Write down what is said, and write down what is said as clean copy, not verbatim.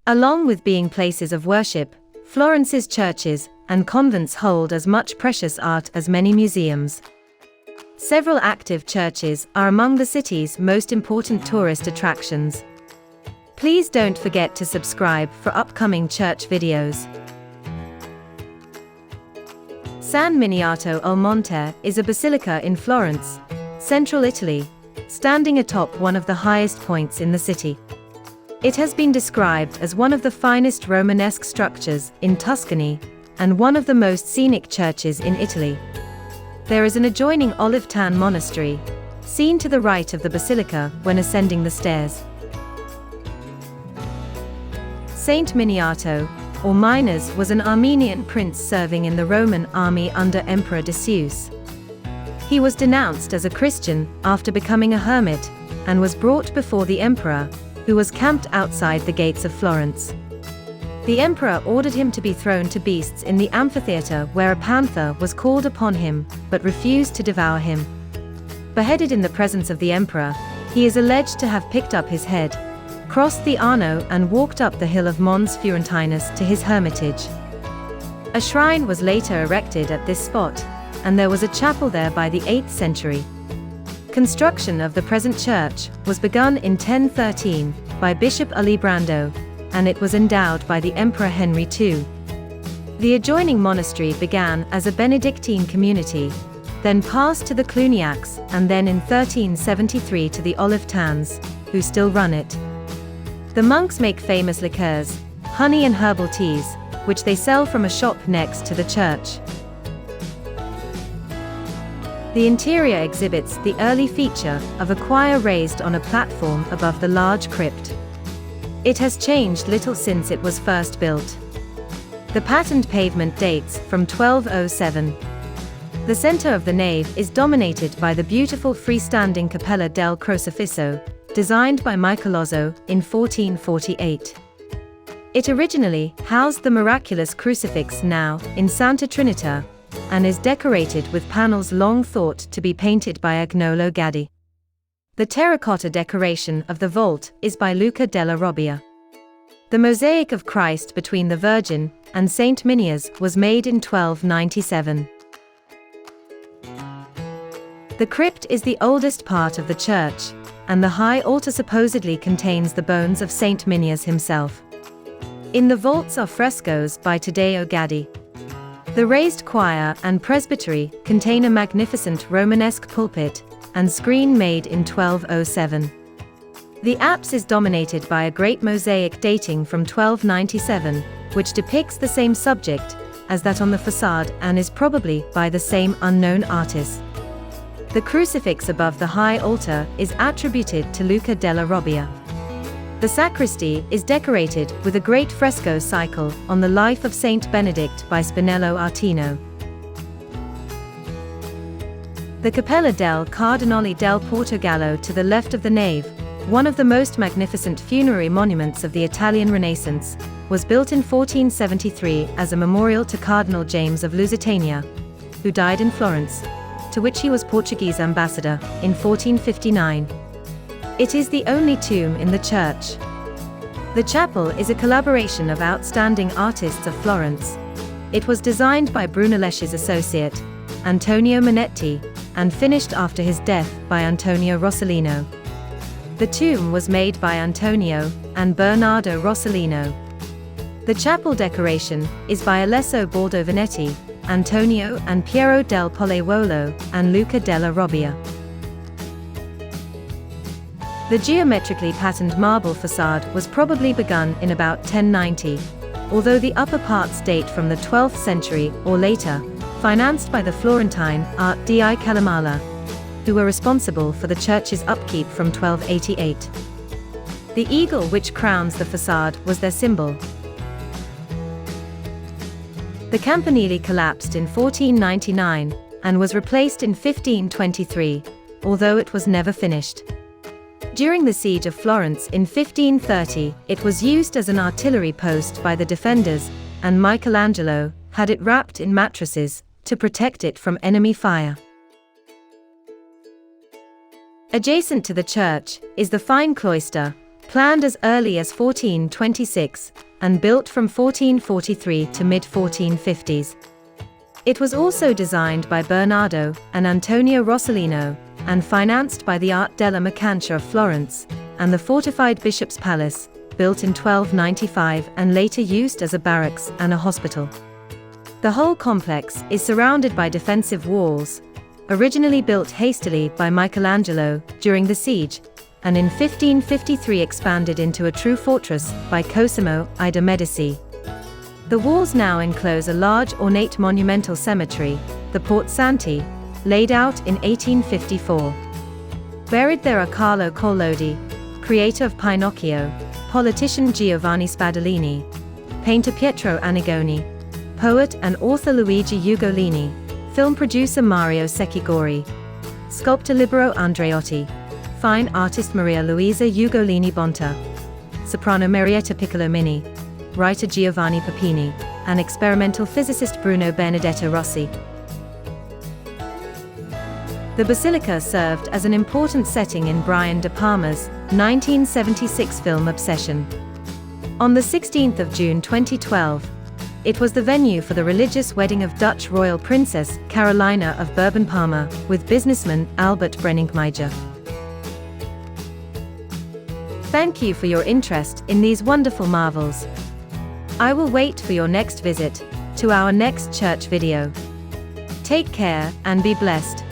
Along with being places of worship, Florence's churches and convents hold as much precious art as many museums. Several active churches are among the city's most important tourist attractions. Please don't forget to subscribe for upcoming church videos. San Miniato al Monte is a basilica in Florence, central Italy, standing atop one of the highest points in the city. It has been described as one of the finest Romanesque structures in Tuscany and one of the most scenic churches in Italy. There is an adjoining Olivetan monastery, seen to the right of the basilica when ascending the stairs. Saint Miniato, or Minas, was an Armenian prince serving in the Roman army under Emperor Decius. He was denounced as a Christian after becoming a hermit, and was brought before the emperor, who was camped outside the gates of Florence. The emperor ordered him to be thrown to beasts in the Amphitheatre, where a panther was called upon him, but refused to devour him. Beheaded in the presence of the emperor, he is alleged to have picked up his head, crossed the Arno and walked up the hill of Mons Fiorentinus to his hermitage. A shrine was later erected at this spot, and there was a chapel there by the 8th century. Construction of the present church was begun in 1013 by Bishop Alibrando, and it was endowed by the Emperor Henry II. The adjoining monastery began as a Benedictine community, then passed to the Cluniacs, and then in 1373 to the Olivetans, who still run it. The monks make famous liqueurs, honey and herbal teas, which they sell from a shop next to the church. The interior exhibits the early feature of a choir raised on a platform above the large crypt. It has changed little since it was first built. The patterned pavement dates from 1207. The center of the nave is dominated by the beautiful freestanding Cappella del Crocifisso, designed by Michelozzo in 1448. It originally housed the miraculous crucifix now in Santa Trinita, and is decorated with panels long thought to be painted by Agnolo Gaddi. The terracotta decoration of the vault is by Luca della Robbia. The mosaic of Christ between the Virgin and Saint Minias was made in 1297. The crypt is the oldest part of the church, and the high altar supposedly contains the bones of Saint Minias himself. In the vaults are frescoes by Taddeo Gaddi. The raised choir and presbytery contain a magnificent Romanesque pulpit and screen made in 1207. The apse is dominated by a great mosaic dating from 1297, which depicts the same subject as that on the facade and is probably by the same unknown artist. The crucifix above the high altar is attributed to Luca della Robbia. The sacristy is decorated with a great fresco cycle on the life of Saint Benedict by Spinello Artino. The Cappella del Cardinale del Portogallo to the left of the nave, one of the most magnificent funerary monuments of the Italian Renaissance, was built in 1473 as a memorial to Cardinal James of Lusitania, who died in Florence, to which he was Portuguese ambassador, in 1459. It is the only tomb in the church. The chapel is a collaboration of outstanding artists of Florence. It was designed by Brunelleschi's associate, Antonio Manetti, and finished after his death by Antonio Rossellino. The tomb was made by Antonio and Bernardo Rossellino. The chapel decoration is by Alesso Baldovinetti, Antonio and Piero del Pollaiuolo, and Luca della Robbia. The geometrically patterned marble facade was probably begun in about 1090, although the upper parts date from the 12th century or later, financed by the Florentine Art di Calamala, who were responsible for the church's upkeep from 1288. The eagle which crowns the facade was their symbol. The campanile collapsed in 1499, and was replaced in 1523, although it was never finished. During the siege of Florence in 1530, it was used as an artillery post by the defenders, and Michelangelo had it wrapped in mattresses to protect it from enemy fire. Adjacent to the church is the fine cloister, planned as early as 1426, and built from 1443 to mid-1450s. It was also designed by Bernardo and Antonio Rossellino, and financed by the Art della Mercancia of Florence, and the fortified Bishop's Palace, built in 1295 and later used as a barracks and a hospital. The whole complex is surrounded by defensive walls, originally built hastily by Michelangelo during the siege, and in 1553 expanded into a true fortress by Cosimo I de' Medici. The walls now enclose a large ornate monumental cemetery, the Portsanti, laid out in 1854. Buried there are Carlo Collodi, creator of Pinocchio, politician Giovanni Spadolini, painter Pietro Annigoni, poet and author Luigi Ugolini, film producer Mario Secchigori, sculptor Libero Andreotti, fine artist Maria Luisa Ugolini Bonta, soprano Marietta Piccolomini, writer Giovanni Papini, and experimental physicist Bruno Benedetto Rossi. The basilica served as an important setting in Brian De Palma's 1976 film Obsession. On the 16th of June 2012, it was the venue for the religious wedding of Dutch royal princess Carolina of Bourbon-Parma with businessman Albert Brenningmeijer. Thank you for your interest in these wonderful marvels. I will wait for your next visit to our next church video. Take care and be blessed.